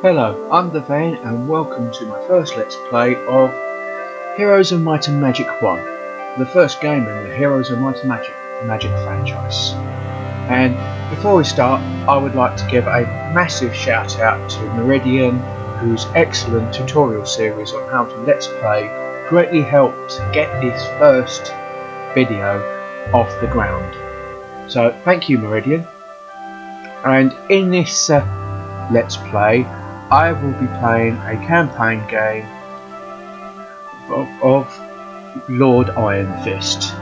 Hello, I'm the Van and welcome to my first Let's Play of Heroes of Might and Magic 1, the first game in the Heroes of Might and Magic franchise. And before we start, I would like to give a massive shout out to Meridian, whose excellent tutorial series on how to Let's Play greatly helped get this first video off the ground. So thank you, Meridian. And in this Let's Play, I will be playing a campaign game of Lord Iron Fist.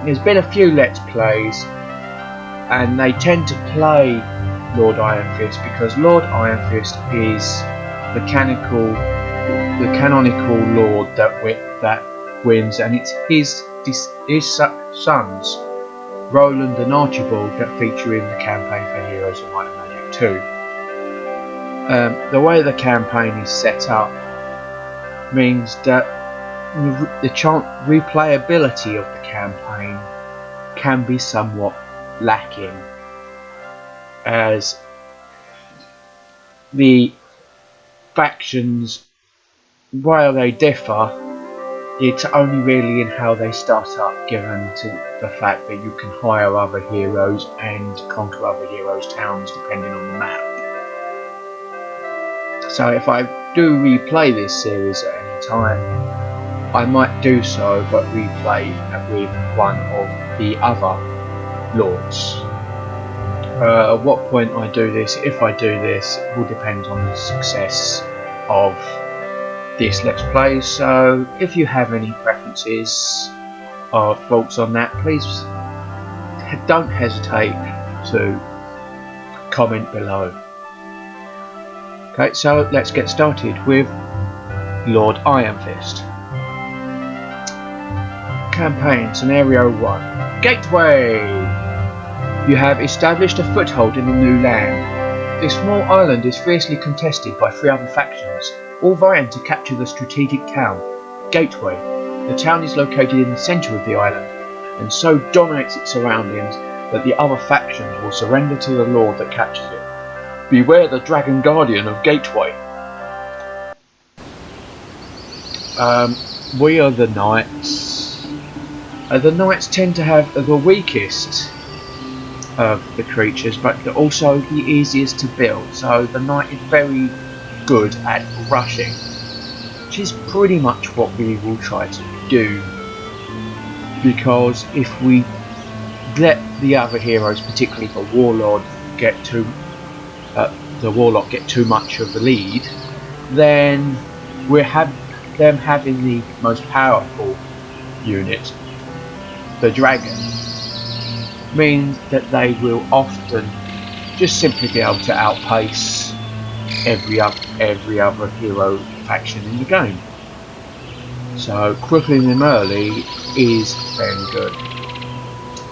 There's been a few Let's Plays and they tend to play Lord Iron Fist because Lord Iron Fist is the canonical Lord that wins, and it's his sons, Roland and Archibald, that feature in the campaign for Heroes of Might and Magic 2. The way the campaign is set up means that the replayability of the campaign can be somewhat lacking, as the factions, while they differ, it's only really in how they start up, given to the fact that you can hire other heroes and conquer other heroes' towns depending on the map. So if I do replay this series at any time, I might do so, but replay with one of the other lords. At what point I do this, if I do this, will depend on the success of this Let's Play. So if you have any preferences or thoughts on that, please don't hesitate to comment below. Okay, so let's get started with Lord Iron Fist. Campaign Scenario 1. Gateway! You have established a foothold in the new land. This small island is fiercely contested by 3 other factions, all vying to capture the strategic town, Gateway. The town is located in the centre of the island, and so dominates its surroundings that the other factions will surrender to the lord that captures it. Beware the Dragon Guardian of Gateway. We are the knights. The knights tend to have the weakest of the creatures, but they're also the easiest to build. So the knight is very good at rushing, which is pretty much what we will try to do. Because if we let the other heroes, particularly the Warlord, get too much of the lead, then we have them having the most powerful unit, the dragon, means that they will often just simply be able to outpace every other hero faction in the game. So crippling them early is very good.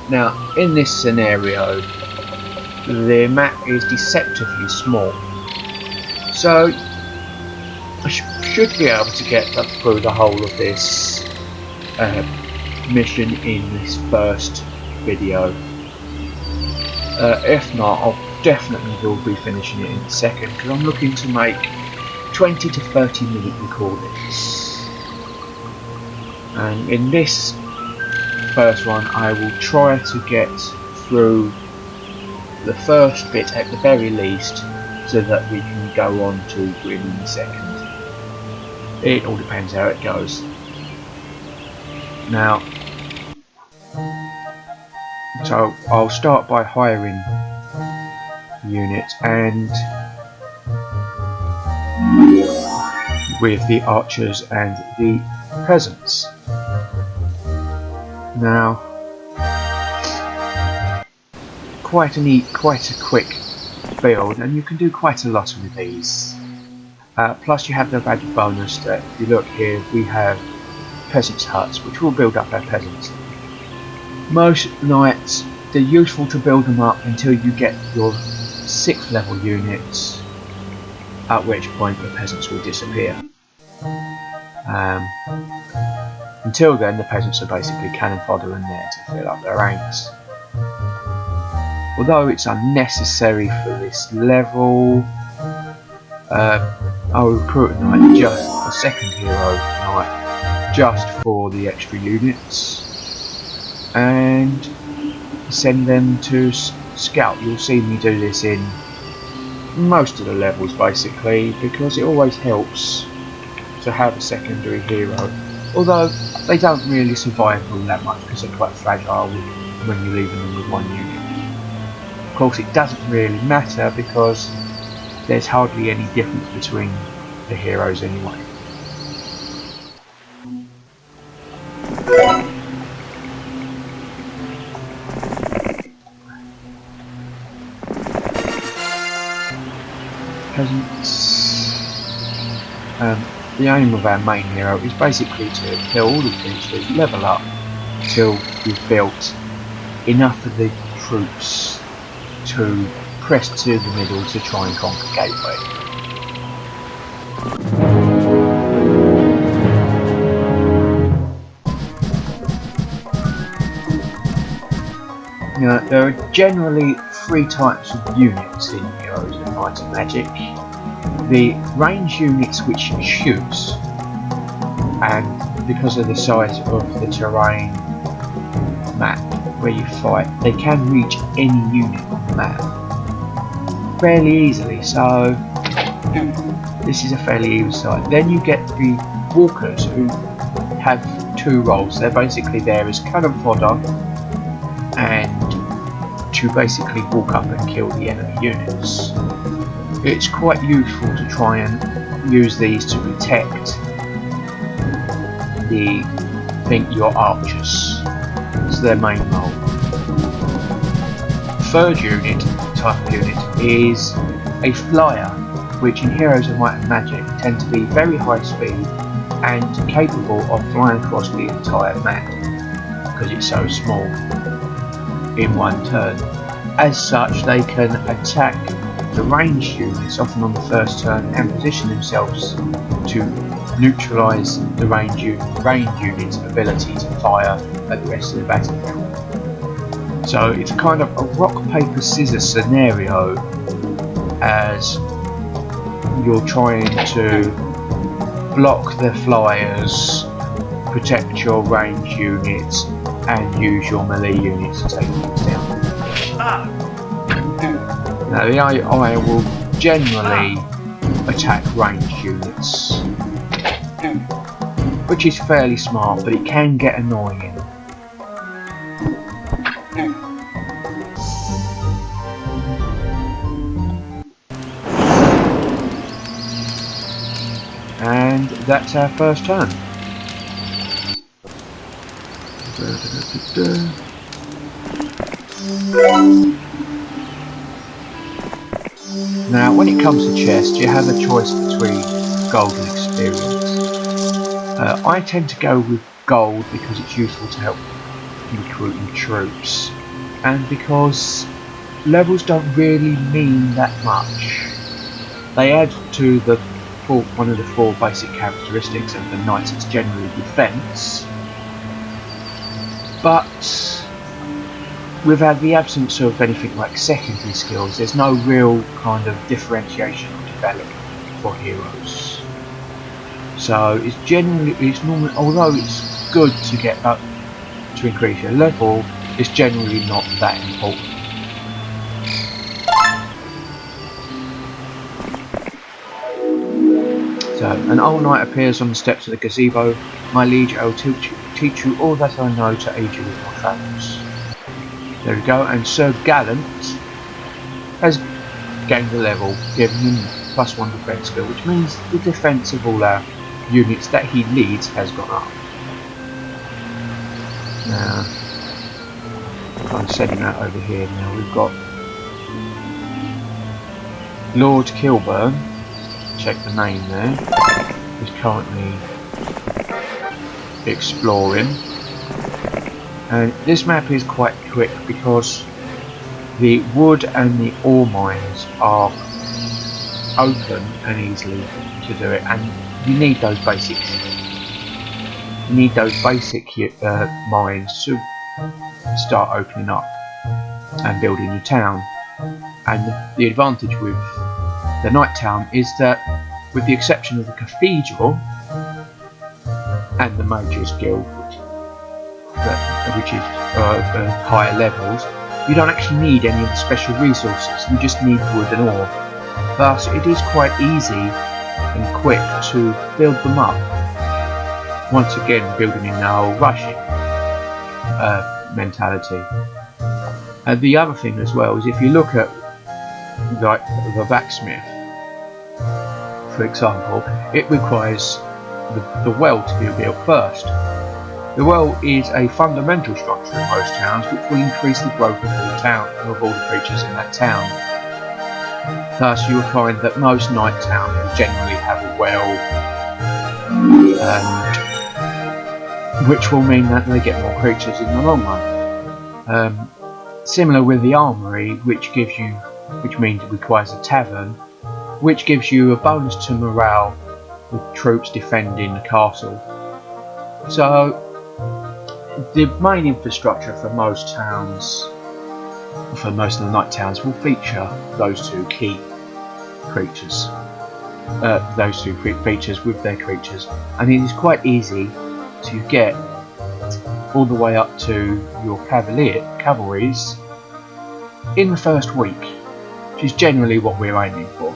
Now in this scenario, the map is deceptively small, so I should be able to get through the whole of this mission in this first video. If not, I'll definitely will be finishing it in a second, because I'm looking to make 20 to 30 minute recordings. And in this first one I will try to get through the first bit at the very least, so that we can go on to Grim in a second. It all depends how it goes. Now, so I'll start by hiring units, and with the archers and the peasants. Now, quite a quick build, and you can do quite a lot with these. Plus you have the added bonus that if you look here, we have peasants' huts, which will build up our peasants. Most knights, they're useful to build them up until you get your 6th level units, at which point the peasants will disappear. Until then, the peasants are basically cannon fodder in there to fill up their ranks. Although it's unnecessary for this level, I'll recruit a knight, just a second hero knight, just for the extra units, and send them to scout. You'll see me do this in most of the levels basically, because it always helps to have a secondary hero, although they don't really survive all that much because they're quite fragile when you're leaving them with one unit. Of course it doesn't really matter because there's hardly any difference between the heroes anyway. Peasants. The aim of our main hero is basically to kill all the creatures, level up till you've built enough of the troops to press to the middle to try and conquer Gateway. Now, there are generally 3 types of units in Heroes of Might and Magic. The range units which shoot, and because of the size of the terrain map where you fight, they can reach any unit on the map fairly easily, so this is a fairly easy site. Then you get the walkers, who have 2 roles. They're basically there as cannon fodder and to basically walk up and kill the enemy units. It's quite useful to try and use these to protect your archers. It's their main role. Third type of unit is a flyer, which in Heroes of Might and Magic tend to be very high speed and capable of flying across the entire map because it's so small in one turn. As such, they can attack the ranged units often on the first turn and position themselves to neutralise the range unit's ability to fire at the rest of the battlefield. So it's kind of a rock paper scissors scenario as you're trying to block the flyers, protect your range units and use your melee units to take things down. Now the AI will generally attack ranged units, which is fairly smart, but it can get annoying. And that's our first turn. Now when it comes to chest, you have a choice between gold and experience. I tend to go with gold because it's useful to help recruiting troops, and because levels don't really mean that much. They add to one of the 4 basic characteristics of the knights. It's generally defence, but without the absence of anything like secondary skills, there's no real kind of differentiation or development for heroes. So it's normally, although it's good to get up to increase your level, it's generally not that important. So, an old knight appears on the steps of the gazebo. My liege, I will teach you all that I know to aid you with your travels. There we go, and Sir Gallant has gained a level, giving him +1 defence skill, which means the defence of all our units that he leads has gone up. Now, I'm sending that over here now. We've got Lord Kilburn, check the name there, is currently exploring. And this map is quite quick because the wood and the ore mines are open and easily to do it, and you need those basic mines to start opening up and building your town. And the advantage with the Night Town is that, with the exception of the cathedral and the Mages Guild, which is higher levels, you don't actually need any of the special resources. You just need wood and ore. Thus, it is quite easy and quick to build them up. Once again, building in the whole rushing mentality. And the other thing as well is, if you look at like the blacksmith, for example, it requires the well to be built first. The well is a fundamental structure in most towns, which will increase the growth of all the creatures in that town. Thus, you will find that most night towns will generally have a well, which will mean that they get more creatures in the long run. Similar with the armory, which means it requires a tavern, which gives you a bonus to morale with troops defending the castle. So, the main infrastructure for most towns, for most of the night towns, will feature those two key creatures. Those two features with their creatures, and it is quite easy to get all the way up to your cavalries in the first week, which is generally what we're aiming for.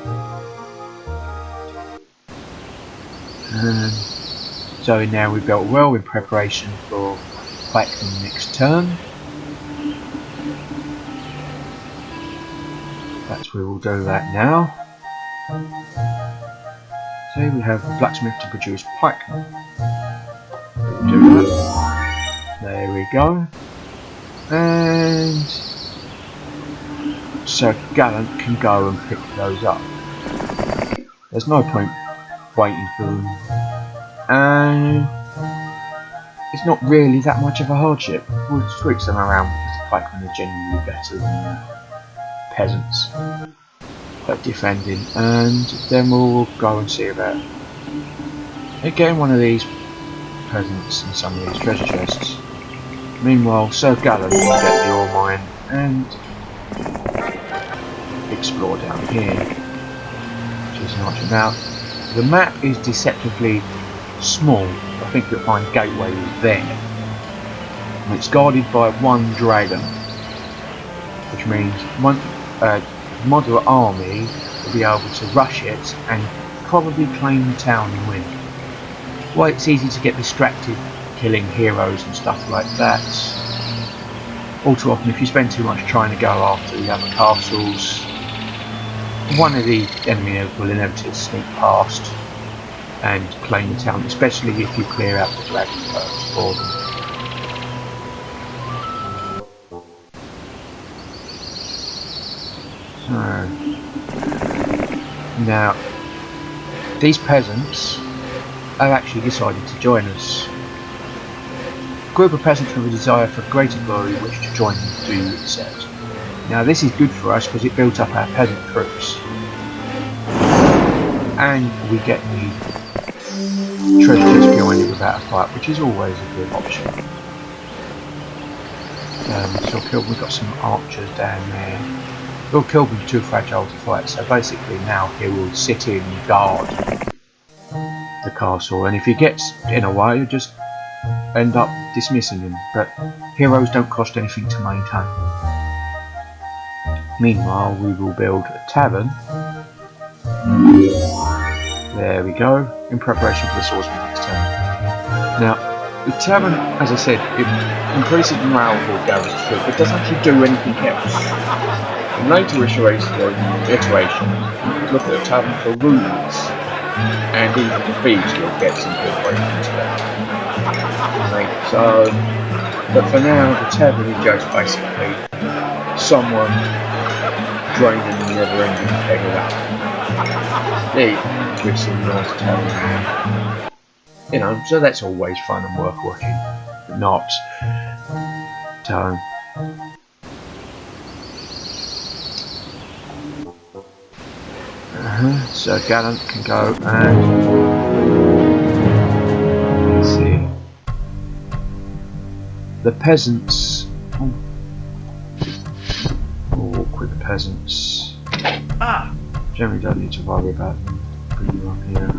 So now we've built well in preparation for fighting next turn. That's where we'll do that now. So we have the blacksmith to produce pikemen. We'll do that. There we go. And Sir Gallant can go and pick those up. There's no point waiting for them. And it's not really that much of a hardship. We'll switch them around because the pikemen are generally better than the peasants at defending, and then we'll go and see about getting one of these peasants and some of these treasure chests. Meanwhile, Sir Gallant will get the ore mine and explore down here, which is not about. The map is deceptively small. I think you'll find Gateway is there, and it's guarded by one dragon, which means one moderate army will be able to rush it and probably claim the town and win. Well, it's easy to get distracted killing heroes and stuff like that. All too often, if you spend too much trying to go after the other castles, one of the enemy will inevitably sneak past and claim the town, especially if you clear out the dragon first for them. So, now, these peasants have actually decided to join us. A group of peasants with a desire for greater glory wish to join and do accept. Now this is good for us because it builds up our peasant troops. And we get the treasure chest behind it without a fight, which is always a good option. So we've got some archers down there. Lord Kilburn's too fragile to fight, so basically now he will sit in and guard the castle, and if he gets in a way, you just end up dismissing him. But heroes don't cost anything to maintain. Meanwhile, we will build a tavern. There we go, in preparation for the swordsman next turn. Now, the tavern, as I said, it increases morale for Gareth's troop, but doesn't actually do anything else. In later iterations, you could look at the tavern for rubies, and even the Thieves Guild gets incorporated into that. Right, so, but for now, the tavern is just basically someone draining the never-ending keg of that. There you go, with some nice tavern. You know, so that's always fun and worth watching, but not tavern. So Gallant can go and let's see. The peasants. We'll walk with the peasants. Ah, Generally don't need to worry about them. Bring you up here.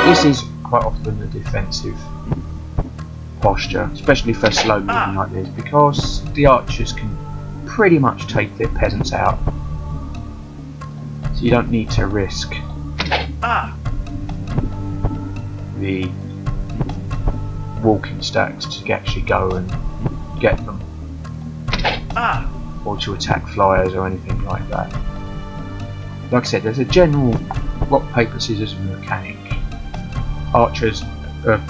This is quite often a defensive posture, especially for slow moving like this, because the archers can pretty much take their peasants out. So you don't need to risk the walking stacks to actually go and get them, or to attack flyers or anything like that. Like I said, there's a general rock, paper, scissors mechanic. Archers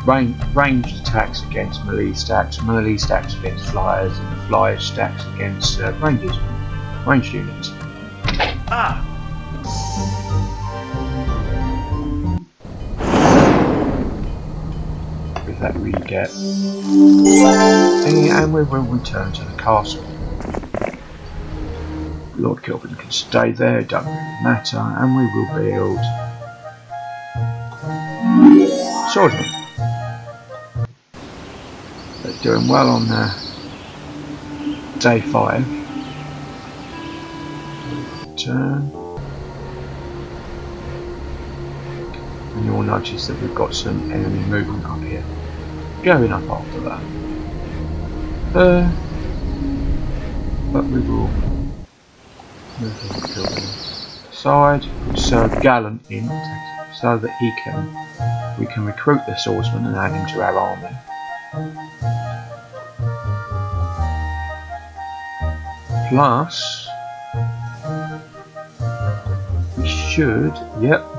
ranged attacks against melee stacks against flyers, and flyers stacks against ranged units. With that we get, and we will return to the castle. Lord Kilburn can stay there, it doesn't really matter, and we will build swordsman. They're doing well on day 5. Turn. And you'll notice that we've got some enemy movement up here. Going up after that. But we will move him aside, put Sir Gallant in, so that we can recruit the swordsman and add him to our army. Plus, we should,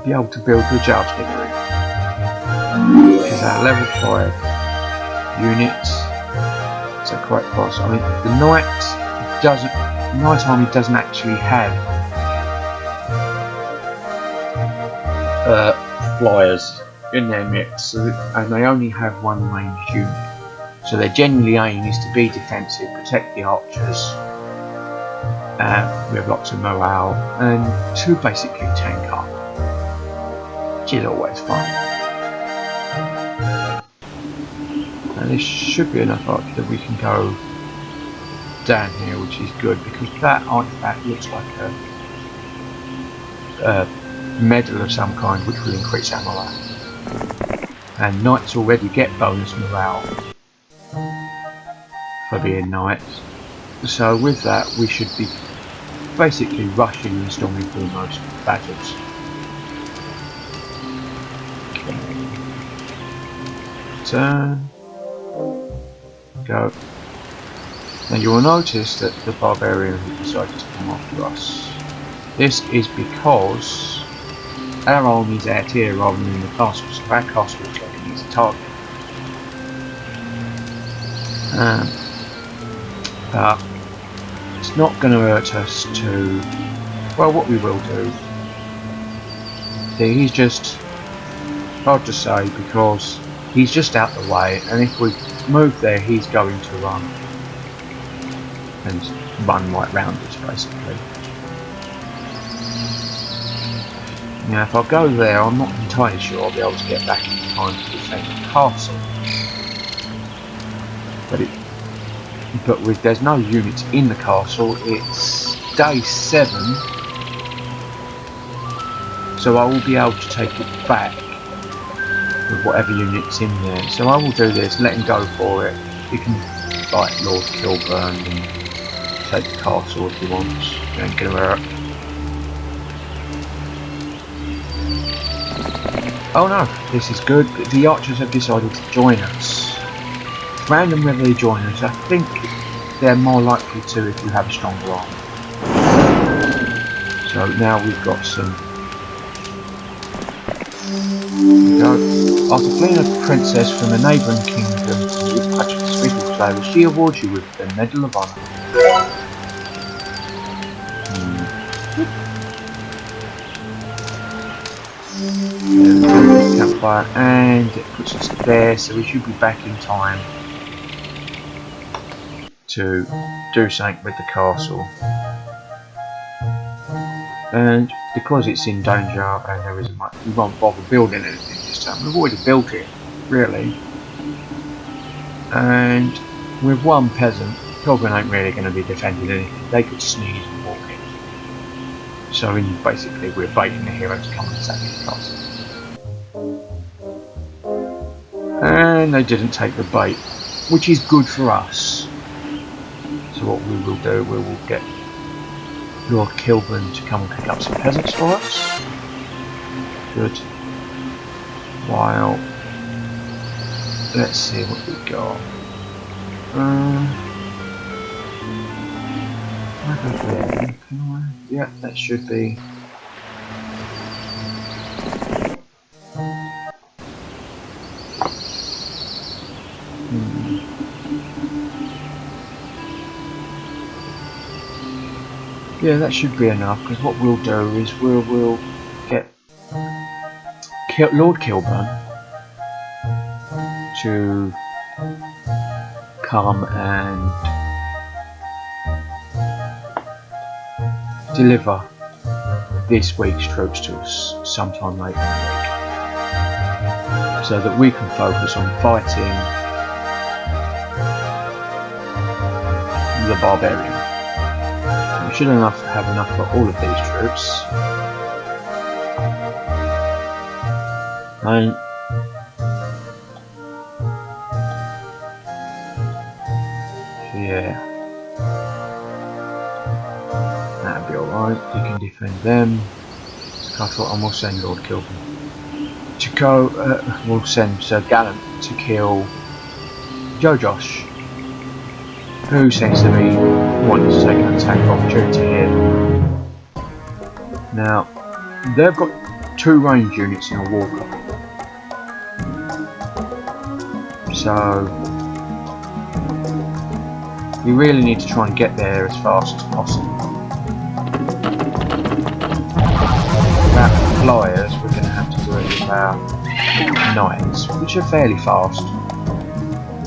be able to build the jousting room, which is our level 5 unit. So quite fast. I mean, the knight army doesn't actually have flyers in their mix, and they only have one ranged unit. So their generally aim is to be defensive, protect the archers. We have lots of morale, and to basically tank up, which is always fun. And this should be enough archers that we can go down here, which is good, because that artifact looks like a medal of some kind, which will increase our morale. And knights already get bonus morale for being knights. So with that, we should be basically rushing and storming through most battles. Turn. Go. Now you will notice that the barbarian has decided to come after us. This is because our army's out here rather than in the castle, so our castle looks like an easy target. But it's not going to hurt us to, well, what we will do, see, he's just, hard to say because he's just out the way, and if we move there he's going to run right round us basically. Now if I go there, I'm not entirely sure I'll be able to get back in time to defend the castle. But there's no units in the castle, it's day 7, so I will be able to take it back with whatever unit's in there. So I will do this, let him go for it. He can fight Lord Kilburn and take the castle if he wants. It ain't gonna hurt. Oh no, this is good. The archers have decided to join us. It's random whether they join us. I think they're more likely to if you have a stronger army. So now we've got some. Here we go. After fleeing a princess from a neighbouring kingdom with Patrick Sweetle, she awards you with the Medal of Honour. Campfire, and it puts us there, so we should be back in time to do something with the castle. And because it's in danger and there isn't much, we won't bother building anything this time. We've already built it, really. And with one peasant, Goblin ain't really going to be defending anything. They could sneeze and walk in. So basically we're baiting the hero to come and attack the castle. And they didn't take the bait, which is good for us. So what we will do, we will get Lord Kilburn to come and pick up some peasants for us. Good. While, let's see what we got. I go there, can I? Yeah, that should be. Yeah, that should be enough, because what we'll do is we'll get Lord Kilburn to come and deliver this week's troops to us sometime later in the week, so that we can focus on fighting the barbarian. We should have enough for all of these troops. And yeah, that'd be alright. You can defend them. I thought, and we'll send Lord Kilburn to go. We'll send Sir Gallant to kill Jojosh, who seems to be wanting to take an attack of opportunity here. Now, they've got 2 range units in a walker, so we really need to try and get there as fast as possible. Without flyers, we're going to have to do it with our knights, which are fairly fast,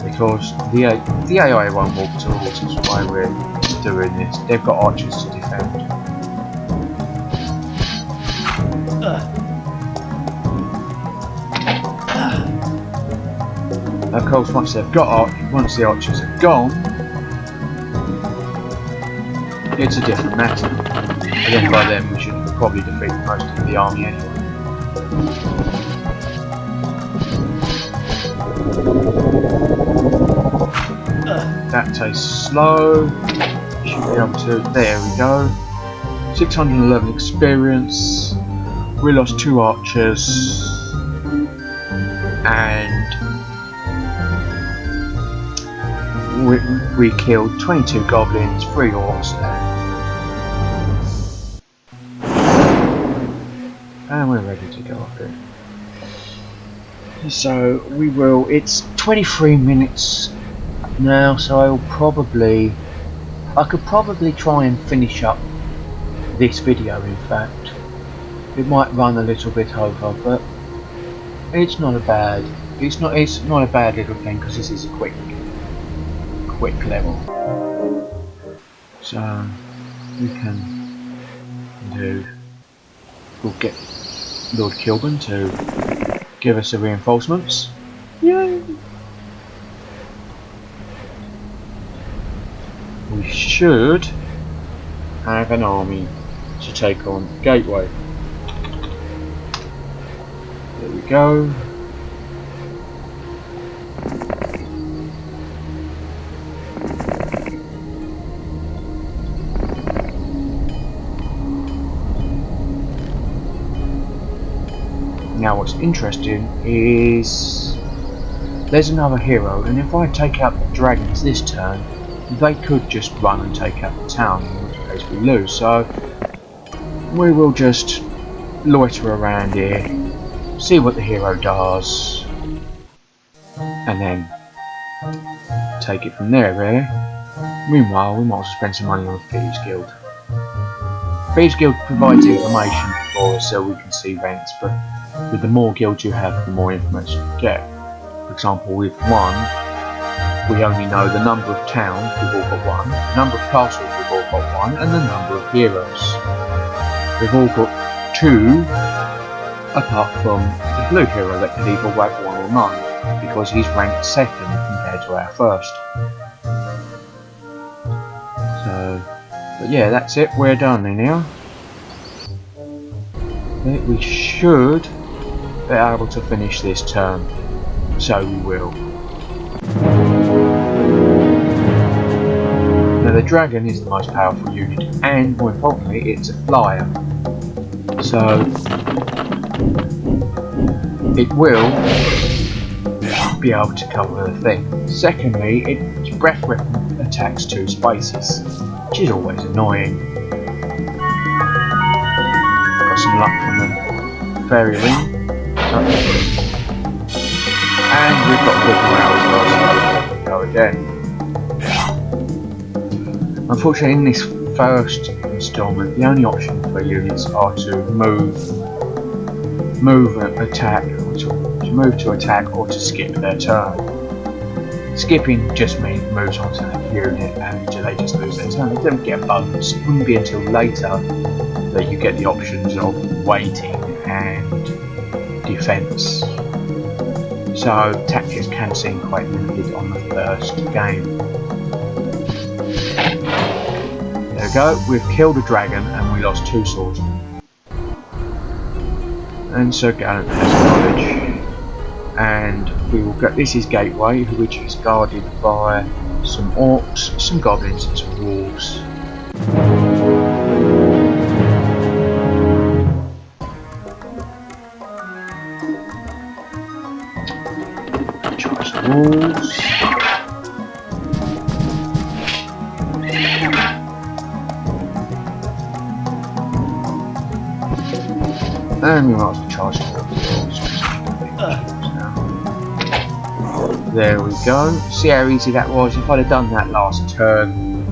because the AI won't walk towards us while we're doing this. They've got archers to defend. Of course, once the archers are gone, it's a different matter. And then by then we should probably defeat most of the army anyway. That tastes slow. Should be able to. There we go. 611 experience. We lost 2 archers. And we killed 22 goblins, 3 orcs, and we're ready to go up here. So we will. It's 23 minutes now, so I could probably try and finish up this video. In fact, it might run a little bit over, but it's not a bad. It's not a bad little thing, because this is a quick level. So we can do. We'll get Lord Kilburn to give us the reinforcements. Yay! We should have an army to take on Gateway. There we go. Now what's interesting is there's another hero, and if I take out the dragons this turn, they could just run and take out the town, in which case we lose. So we will just loiter around here, see what the hero does, and then take it from there, really. Meanwhile, we might as well spend some money on the Thieves Guild. Thieves Guild provides information for us so we can see rents, but with the more guilds you have, the more information you get. For example, with one, we only know the number of towns, we've all got one, the number of castles, we've all got one, and the number of heroes. We've all got 2, apart from the blue hero that can either whack 1 or none, because he's ranked 2nd compared to our 1st. So, but yeah, that's it. We're done now. We should be able to finish this turn. So we will. Now the dragon is the most powerful unit, and more importantly, it's a flyer. So it will be able to cover the thing. Secondly, its breath weapon attacks 2 spaces, which is always annoying. Got some luck from the fairy ring. And we've got good morale as well, so go again. Unfortunately, in this first instalment, the only option for units are to move and attack, or to move to attack, or to skip their turn. Skipping just means moves on to that unit and they just lose their turn. They don't get a bonus. It wouldn't be until later that you get the options of waiting and defence. So tactics can seem quite limited on the first game. There we go, we've killed a dragon and we lost 2 swordsmen. And Sir Gallant has knowledge. And we will get, this is Gateway, which is guarded by some orcs, some goblins and some wolves. Charge the wolves. And we might as well charge the wolves. There we go. See how easy that was? If I'd have done that last turn,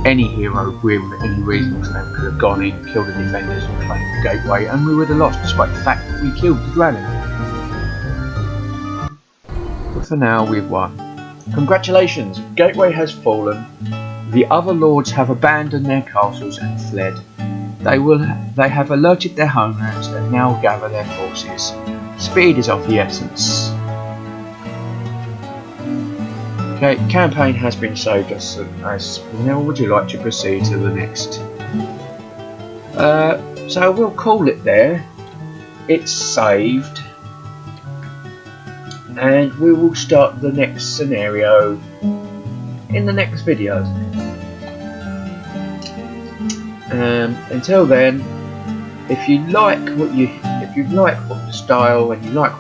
any hero with any reasonable strength could have gone in, killed the defenders and claimed the gateway, and we would have lost despite the fact that we killed the dragon. But for now, we've won. Congratulations! Gateway has fallen. The other lords have abandoned their castles and fled. They have alerted their homelands and now gather their forces. Speed is of the essence. Okay, campaign has been saved as now. Would you like to proceed to the next? So we'll call it there. It's saved, and we will start the next scenario in the next video. Until then, if you like the style and you like